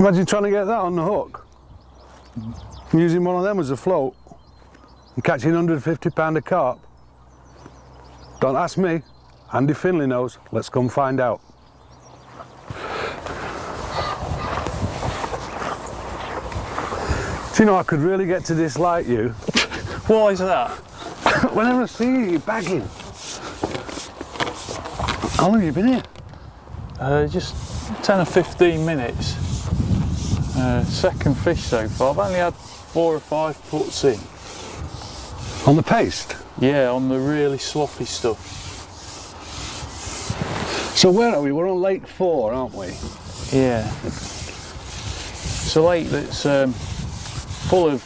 Imagine trying to get that on the hook. Using one of them as a float and catching 150 pound of carp. Don't ask me, Andy Findlay knows. Let's come find out. Do you know, I could really get to dislike you. Why is that? Whenever I see you, you're bagging. How long have you been here? Just 10 or 15 minutes. Second fish so far. I've only had 4 or 5 puts in. On the paste? Yeah, on the really sloppy stuff. So where are we? We're on Lake 4, aren't we? Yeah. It's a lake that's full of,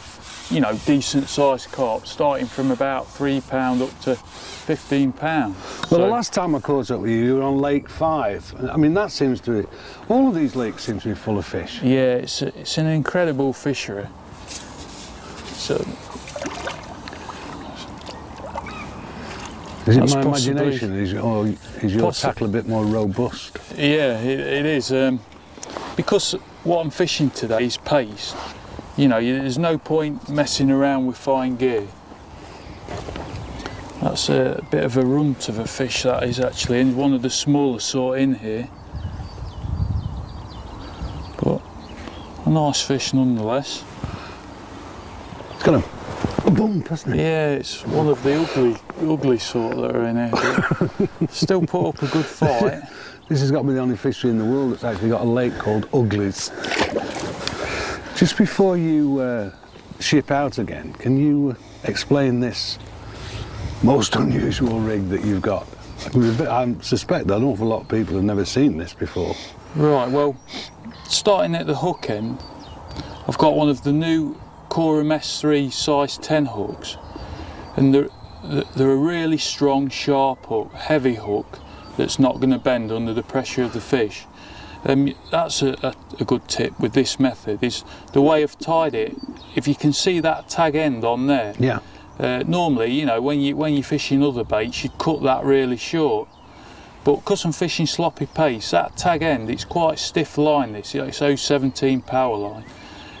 you know, decent sized carp, starting from about £3 up to £15. Well, so, the last time I caught up with you, you were on Lake 5. I mean, that seems to be, all of these lakes seem to be full of fish. Yeah, it's an incredible fishery. So, is it my imagination? Is your tackle a bit more robust? Yeah, it is. Because what I'm fishing today is paste. You know, there's no point messing around with fine gear. That's a bit of a runt of a fish, that is, actually, and one of the smaller sort in here. But a nice fish nonetheless. It's got a bump, hasn't it? Yeah, it's one of the ugly sort that are in here. But still put up a good fight. This has got to be the only fishery in the world that's actually got a lake called Uglies. Just before you ship out again, can you explain this most unusual rig that you've got? I suspect that an awful lot of people have never seen this before. Right, well, starting at the hook end, I've got one of the new Corum S3 size 10 hooks, and they're a really strong, sharp hook, heavy hook that's not going to bend under the pressure of the fish. That's a good tip with this method, is the way I've tied it. If you can see that tag end on there, yeah. Normally, you know, when you're fishing other baits, you'd cut that really short. But because I'm fishing sloppy paste, that tag end, it's quite stiff line. This, it's 017 power line.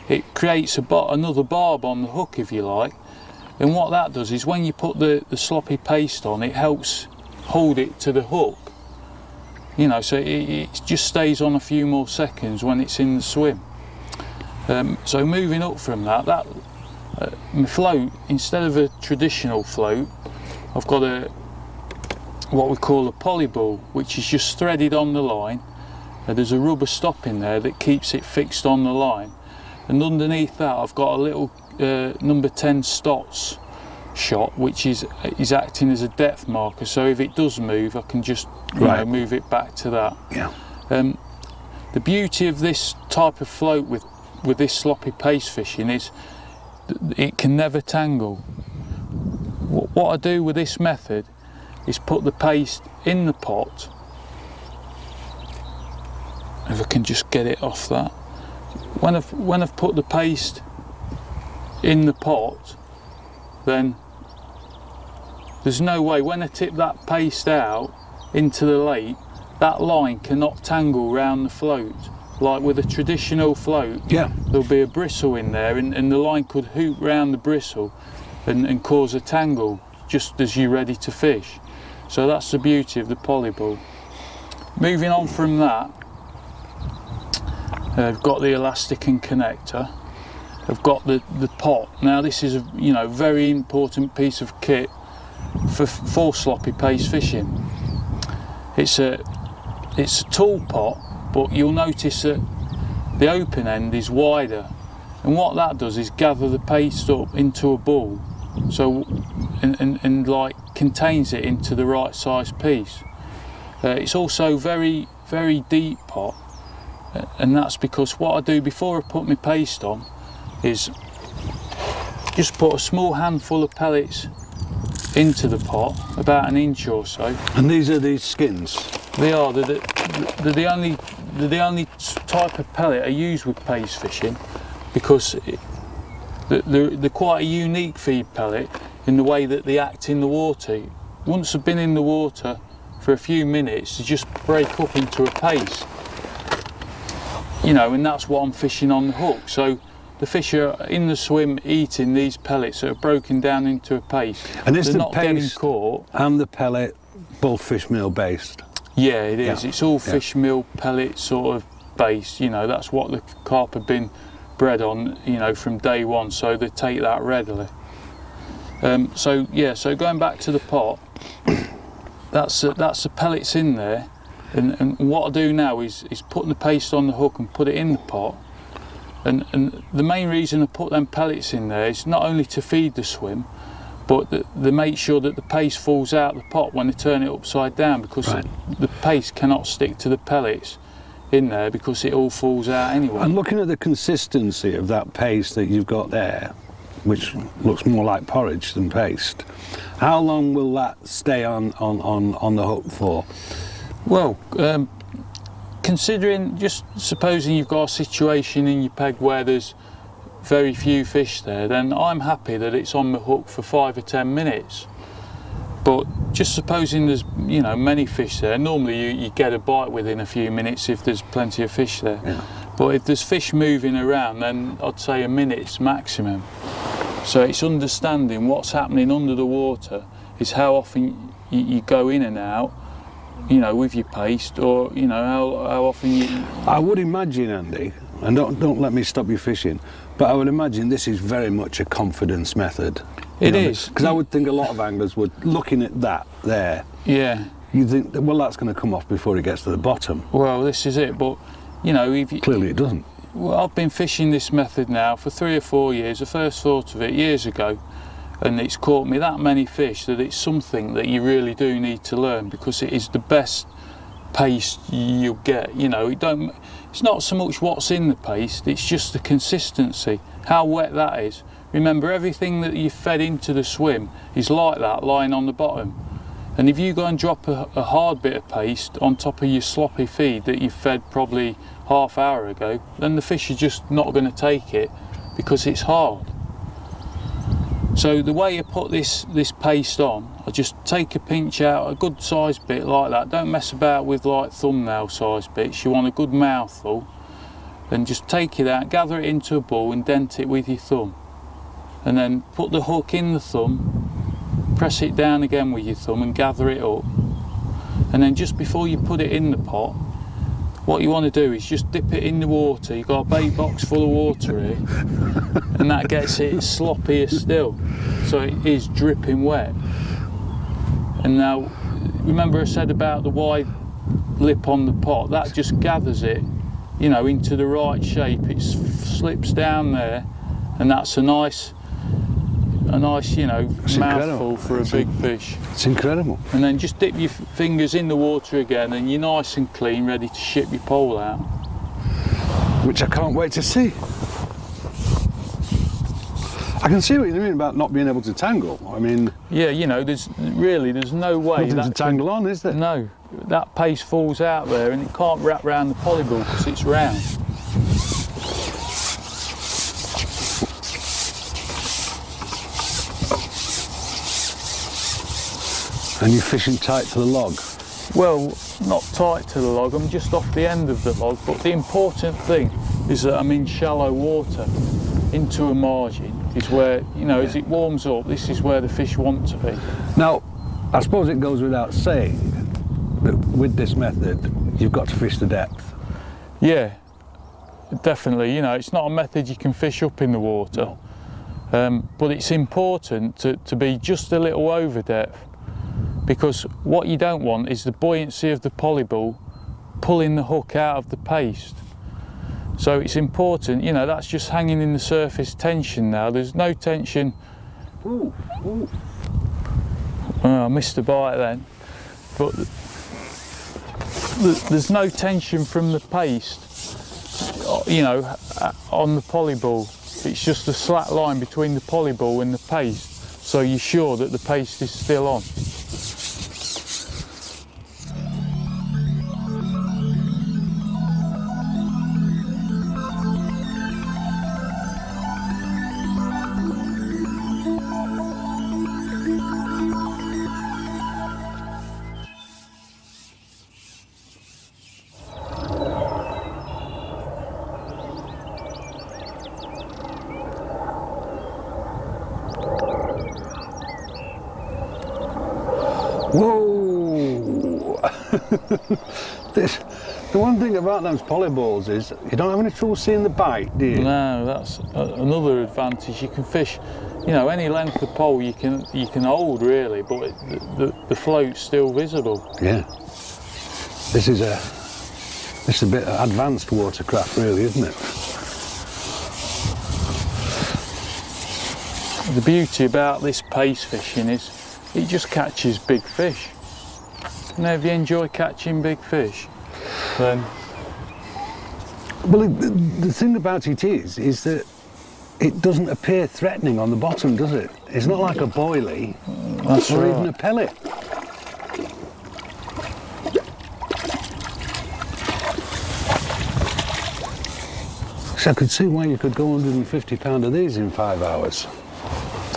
It creates another barb on the hook, if you like. And what that does is, when you put the sloppy paste on, it helps hold it to the hook. You know, so it just stays on a few more seconds when it's in the swim. So moving up from that my float, instead of a traditional float, I've got what we call a polyball, which is just threaded on the line. There's a rubber stop in there that keeps it fixed on the line, and underneath that I've got a little number 10 Stotts shot, which is acting as a depth marker, so if it does move, I can just you know, move it back to that. Yeah. The beauty of this type of float with this sloppy paste fishing is it can never tangle. What I do with this method is put the paste in the pot. If I can just get it off that. When I've put the paste in the pot, then there's no way, when I tip that paste out into the lake, that line cannot tangle round the float. Like with a traditional float, yeah, there'll be a bristle in there, and the line could hoop round the bristle and cause a tangle just as you're ready to fish. So that's the beauty of the polyball. Moving on from that, I've got the elastic and connector. I've got the pot. Now this is a very important piece of kit for sloppy paste fishing. It's a tool pot, but you'll notice that the open end is wider, and what that does is gather the paste up into a ball, so and like contains it into the right size piece. It's also very deep pot, and that's because what I do before I put my paste on is just put a small handful of pellets into the pot, about 1 inch or so. And these are these skins? They are. They're the only type of pellet I use with paste fishing, because they're quite a unique feed pellet in the way that they act in the water. Once they've been in the water for a few minutes, they just break up into a paste. you know, and that's what I'm fishing on the hook. So the fish are in the swim eating these pellets that are broken down into a paste. And is they're the not getting paste caught. and the pellet both fish meal based? Yeah, it is. Yeah. It's all fish meal pellet sort of based. You know, that's what the carp have been bred on, you know, from day one, so they take that readily. So yeah, so going back to the pot, that's the pellets in there, and what I do now is putting the paste on the hook and put it in the pot, and the main reason I put them pellets in there is not only to feed the swim, but they make sure that the paste falls out of the pot when they turn it upside down, because the paste cannot stick to the pellets in there because it all falls out anyway. And looking at the consistency of that paste that you've got there, which looks more like porridge than paste, how long will that stay on the hook for? Well, considering, just supposing you've got a situation in your peg where there's very few fish there, then I'm happy that it's on the hook for 5 or 10 minutes. But just supposing there's, you know, many fish there, normally you get a bite within a few minutes if there's plenty of fish there. Yeah. But if there's fish moving around, then I'd say a minute's maximum. So it's understanding what's happening under the water, is how often you go in and out, you know, with your paste, or, you know, how often you... I would imagine, Andy, and don't let me stop you fishing, but I would imagine this is very much a confidence method. It is. Because I would think a lot of anglers would, looking at that there, yeah, you think, well, that's going to come off before it gets to the bottom. Well, this is it, but, you know, if you... Clearly it doesn't. Well, I've been fishing this method now for 3 or 4 years. I first thought of it years ago, and it's caught me that many fish that it's something that you really do need to learn, because it is the best paste you'll get. You know, it's not so much what's in the paste, it's just the consistency, how wet that is. Remember, everything that you fed into the swim is like that, lying on the bottom. And if you go and drop a hard bit of paste on top of your sloppy feed that you fed probably half hour ago, then the fish are just not going to take it because it's hard. So the way you put this paste on, I just take a pinch out, a good sized bit like that. Don't mess about with like thumbnail sized bits. You want a good mouthful, and just take it out, gather it into a ball and dent it with your thumb. And then put the hook in the thumb, press it down again with your thumb and gather it up. And then just before you put it in the pot, what you want to do is just dip it in the water. You've got a bait box full of water here, and that gets it sloppier still, so it is dripping wet. And now, remember I said about the wide lip on the pot, that just gathers it, you know, into the right shape. It slips down there, and that's a nice, you know, mouthful for a big fish. It's incredible. And then just dip your fingers in the water again, and you're nice and clean, ready to ship your pole out. Which I can't wait to see. I can see what you mean about not being able to tangle. I mean... Yeah, you know, there's no way... Nothing to tangle on, is there? No, that paste falls out there and it can't wrap around the polyball because it's round. And you're fishing tight to the log? Well, not tight to the log, I'm just off the end of the log, but the important thing is that I'm in shallow water. Into a margin is where, you know, as it warms up, this is where the fish want to be. Now, I suppose it goes without saying that with this method, you've got to fish the depth. Yeah, definitely. You know, it's not a method you can fish up in the water, but it's important to be just a little over depth, because what you don't want is the buoyancy of the polyball pulling the hook out of the paste. So it's important, you know, that's just hanging in the surface tension now. There's no tension. Ooh, ooh. Oh, I missed a bite then. But there's no tension from the paste, you know, on the polyball. It's just a slack line between the polyball and the paste, so you're sure that the paste is still on. So, the one thing about those polyballs is you don't have any trouble seeing the bite, do you? No, that's another advantage. You can fish, you know, any length of pole you can hold really, but the float's still visible. Yeah. This is a bit of advanced watercraft, really, isn't it? The beauty about this pace fishing is it just catches big fish. And if you enjoy catching big fish, then... Well, the thing about it is that it doesn't appear threatening on the bottom, does it? It's not like a boilie or even a pellet. So I could see why you could go 150 pound of these in 5 hours.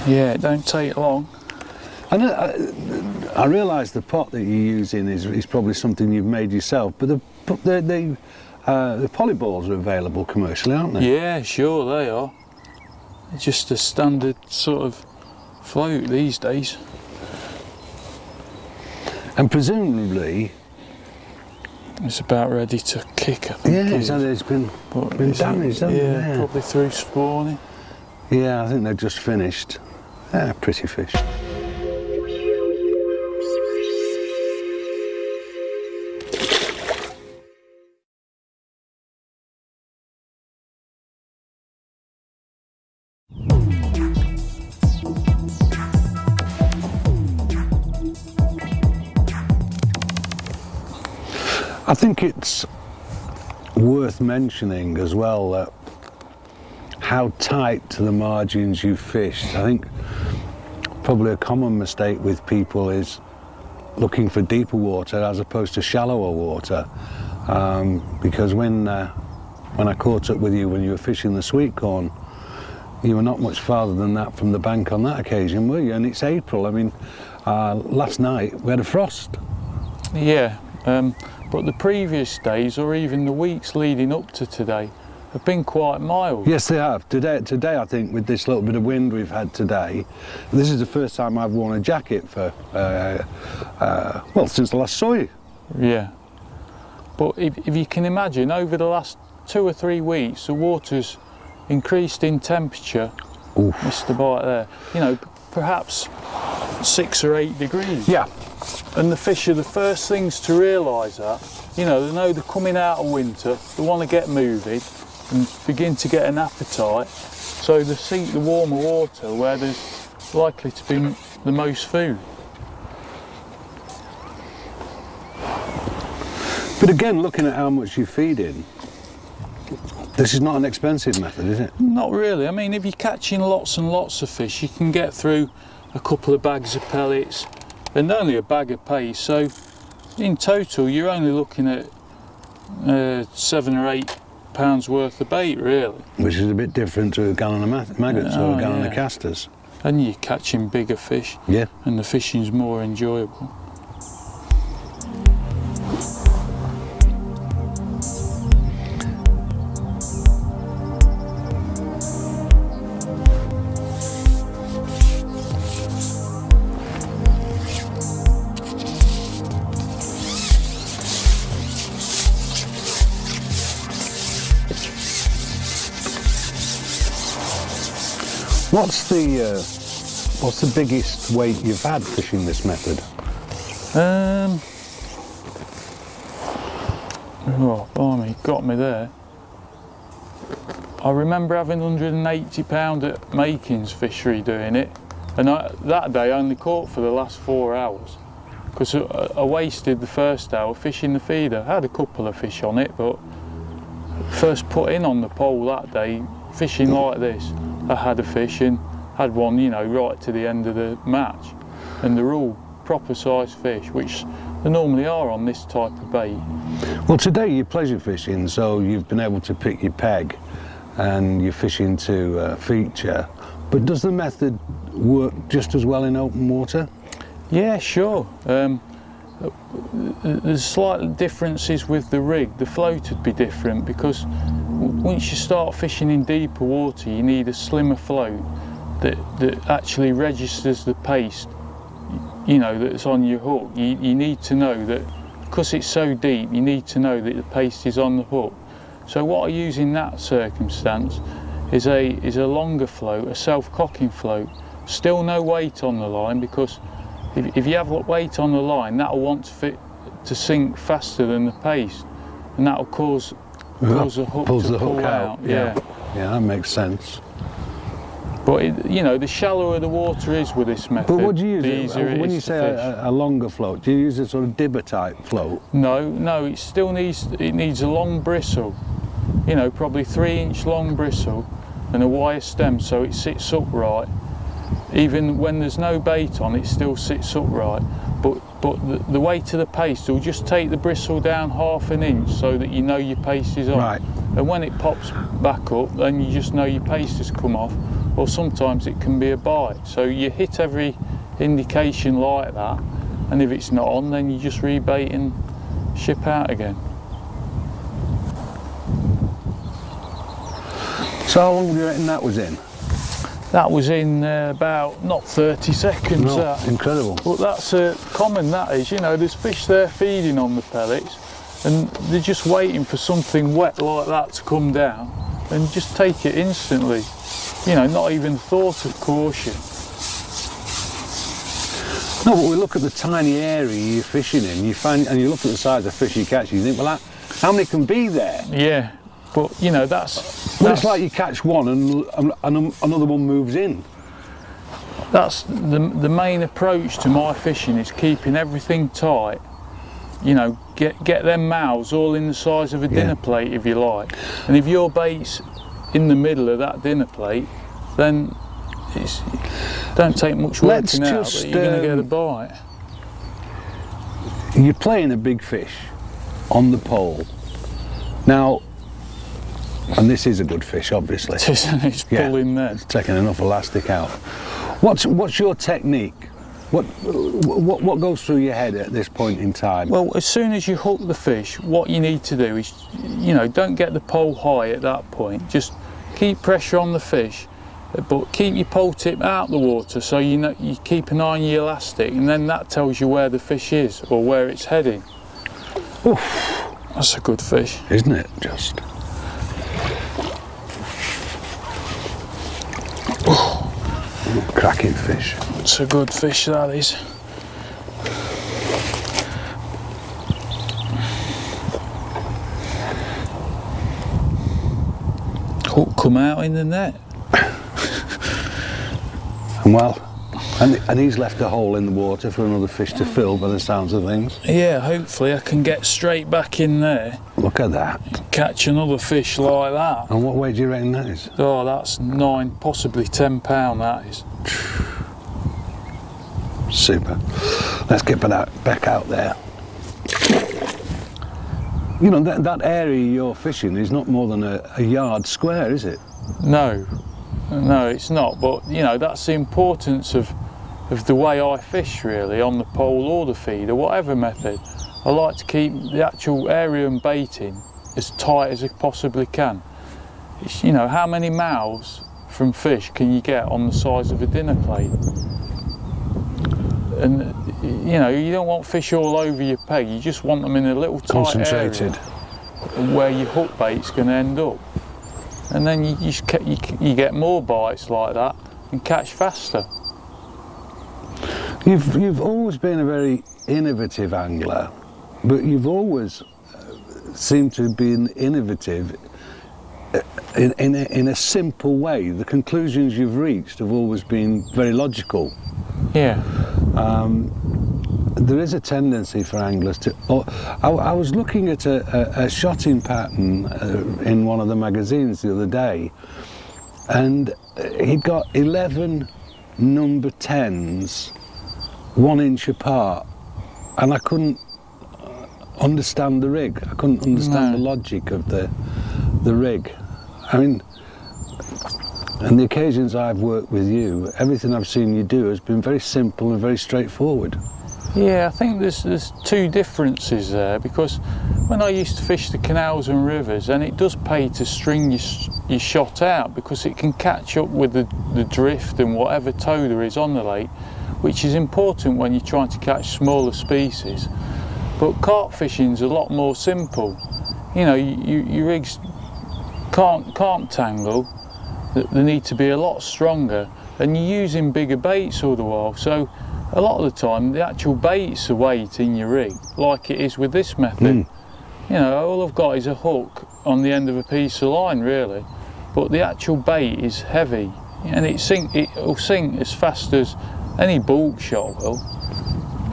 Yeah, it don't take long. And I realise the pot that you're using is probably something you've made yourself, but the polyballs are available commercially, aren't they? Yeah, sure they are. It's just a standard sort of float these days. And presumably it's about ready to kick, I think. Yeah, so it's been damaged, hasn't it? Yeah, probably through spawning. Yeah, I think they've just finished. Yeah, pretty fish. I think it's worth mentioning as well that how tight to the margins you fished. I think probably a common mistake with people is looking for deeper water as opposed to shallower water, because when I caught up with you when you were fishing the sweet corn, you were not much farther than that from the bank on that occasion, were you? And it's April. I mean, last night we had a frost. Yeah, but the previous days or even the weeks leading up to today have been quite mild. Yes, they have. Today I think with this little bit of wind we've had today, this is the first time I've worn a jacket for, well, since I last saw you. Yeah. But if you can imagine, over the last 2 or 3 weeks, the water's increased in temperature. Oof. Mr. Bite there. You know, perhaps 6 or 8 degrees. Yeah. And the fish are the first things to realise that. You know, they know they're coming out of winter, they want to get moving and begin to get an appetite, so they seek the warmer water where there's likely to be the most food. But again, looking at how much you feed in, this is not an expensive method, is it? Not really. I mean, if you're catching lots and lots of fish, you can get through a couple of bags of pellets and only a bag of paste, so in total you're only looking at 7 or 8 pounds worth of bait, really. Which is a bit different to a gallon of maggots or a gallon of casters. And you're catching bigger fish. Yeah. And the fishing's more enjoyable. What's the biggest weight you've had fishing this method? Oh, blimey, got me there. I remember having 180 pound at Makins Fishery doing it, and that day I only caught for the last 4 hours because I wasted the first hour fishing the feeder. I had a couple of fish on it, but first put in on the pole that day, fishing like this, I had a fish and had one, you know, right to the end of the match. And they're all proper sized fish, which they normally are on this type of bait. Well, today you're pleasure fishing, so you've been able to pick your peg and you're fishing to feature. But does the method work just as well in open water? Yeah, sure. There's slight differences with the rig. The float would be different because once you start fishing in deeper water, you need a slimmer float that actually registers the pace, you know, that's on your hook. You need to know that because it's so deep, you need to know that the paste is on the hook. So what I use in that circumstance is a longer float, a self-cocking float. Still no weight on the line, because if you have weight on the line, that will want to sink faster than the paste, and that will cause the hook to pull out. Yeah, that makes sense. But you know, the shallower the water is with this method, but what do you the use easier it is when you to say fish. a longer float? Do you use a sort of dibber type float? No, it still needs a long bristle. You know, probably 3-inch long bristle and a wire stem, so it sits upright. Even when there's no bait on, it still sits upright. But the weight of the paste will just take the bristle down 1/2 inch, so that you know your paste is on. Right. And when it pops back up, then you just know your paste has come off. Or sometimes it can be a bite. So you hit every indication like that, and if it's not on, then you just rebait and ship out again. So how long do you reckon that was in? That was in about, not 30 seconds. No, that. incredible. But that's common, that is. You know, there's fish there feeding on the pellets, and they're just waiting for something wet like that to come down and just take it instantly. You know, not even thought of caution. No, but we look at the tiny area you're fishing in, and you look at the size of fish you catch, you think, well, how many can be there? Yeah, but you know, that's it's like you catch one and another one moves in. That's the main approach to my fishing, is keeping everything tight. You know, get them mouths all in the size of a dinner plate, if you like. And if your bait's in the middle of that dinner plate, then it don't take much working out, but you're going to get a bite. You're playing a big fish on the pole. Now, and this is a good fish, obviously. It's pulling there. It's taking enough elastic out. What's your technique? What goes through your head at this point in time? Well, as soon as you hook the fish, what you need to do is, you know, don't get the pole high at that point. Just keep pressure on the fish, but keep your pole tip out the water, so you know you keep an eye on your elastic, and then that tells you where the fish is or where it's heading. Oof. That's a good fish, isn't it? Just. Cracking fish. It's a good fish, that is. Hook come out in the net. And he's left a hole in the water for another fish to fill, by the sounds of things. Yeah, hopefully I can get straight back in there. Look at that. Catch another fish like that. And what weight do you reckon that is? Oh, that's 9, possibly 10 pound, that is. Super. Let's get back out there. You know, that area you're fishing is not more than a yard square, is it? No, it's not. But you know, that's the importance of the way I fish, really, on the pole or the feed or whatever method. I like to keep the actual area I'm baiting as tight as I possibly can. It's, you know, how many mouths from fish can you get on the size of a dinner plate? And you know, you don't want fish all over your peg, you just want them in a little tight area where your hook bait's going to end up. And then you get more bites like that and catch faster. You've always been a very innovative angler, but you've always seemed to have been innovative in a simple way. The conclusions you've reached have always been very logical. Yeah. There is a tendency for anglers to... I was looking at a shotting pattern in one of the magazines the other day, and he'd got 11 number 10s 1 inch apart, and I couldn't understand the rig. I couldn't understand the logic of the rig. I mean, and the occasions I've worked with you, everything I've seen you do has been very simple and very straightforward. Yeah, I think there's two differences there, because when I used to fish the canals and rivers, and it does pay to string your shot out, because it can catch up with the drift and whatever tow there is on the lake, which is important when you're trying to catch smaller species. But carp fishing's a lot more simple. You know, your rigs can't tangle. They need to be a lot stronger, and you're using bigger baits all the while. So a lot of the time, the actual bait's the weight in your rig, like it is with this method. You know, all I've got is a hook on the end of a piece of line, really, but the actual bait is heavy, and it'll sink as fast as any bulk shot will.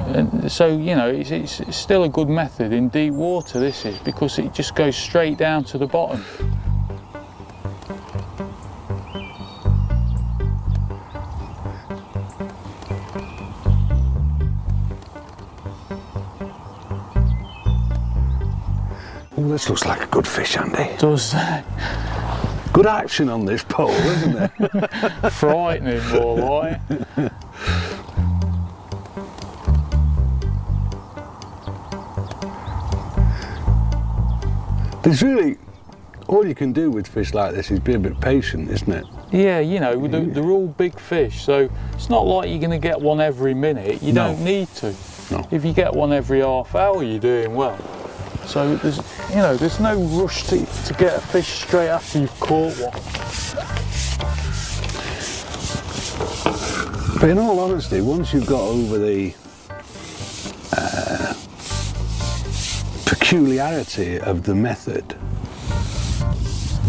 And so, you know, it's still a good method in deep water, this is, because it just goes straight down to the bottom. Oh, this looks like a good fish, Andy. It does. Good action on this pole, isn't it? Frightening, more like. There's really, all you can do with fish like this is be a bit patient, isn't it? Yeah, you know, they're all big fish, so it's not like you're going to get one every minute. You don't need to. No. If you get one every half hour, you're doing well. So there's, you know, there's no rush to get a fish straight after you've caught one. But in all honesty, once you've got over the peculiarity of the method,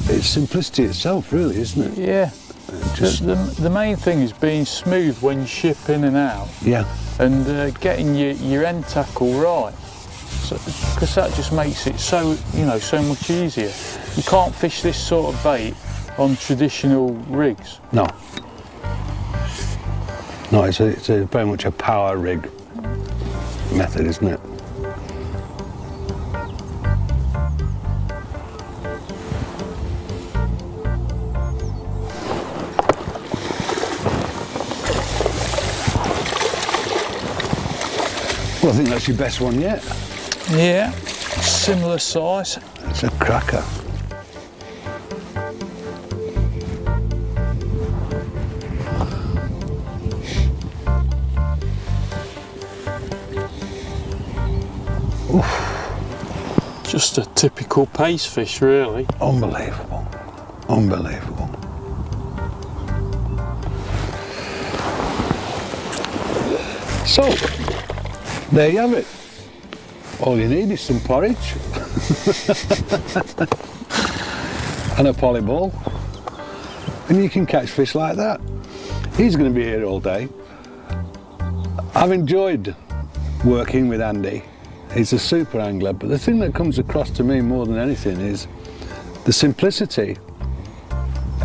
it's simplicity itself, really, isn't it? Yeah. The main thing is being smooth when you ship in and out. Yeah. And getting your end tackle right. Because that just makes it so, you know, so much easier. You can't fish this sort of bait on traditional rigs. No. No, it's very much a power rig method, isn't it? Well, I think that's your best one yet. Yeah, similar size. It's a cracker. Oof. Just a typical pace fish, really. Unbelievable. Unbelievable. So, there you have it. All you need is some porridge and a poly ball, and you can catch fish like that. He's going to be here all day. I've enjoyed working with Andy. He's a super angler, but the thing that comes across to me more than anything is the simplicity.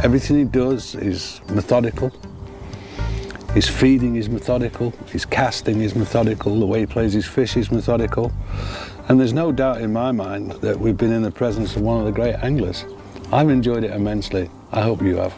Everything he does is methodical. His feeding is methodical, his casting is methodical, the way he plays his fish is methodical. And there's no doubt in my mind that we've been in the presence of one of the great anglers. I've enjoyed it immensely. I hope you have.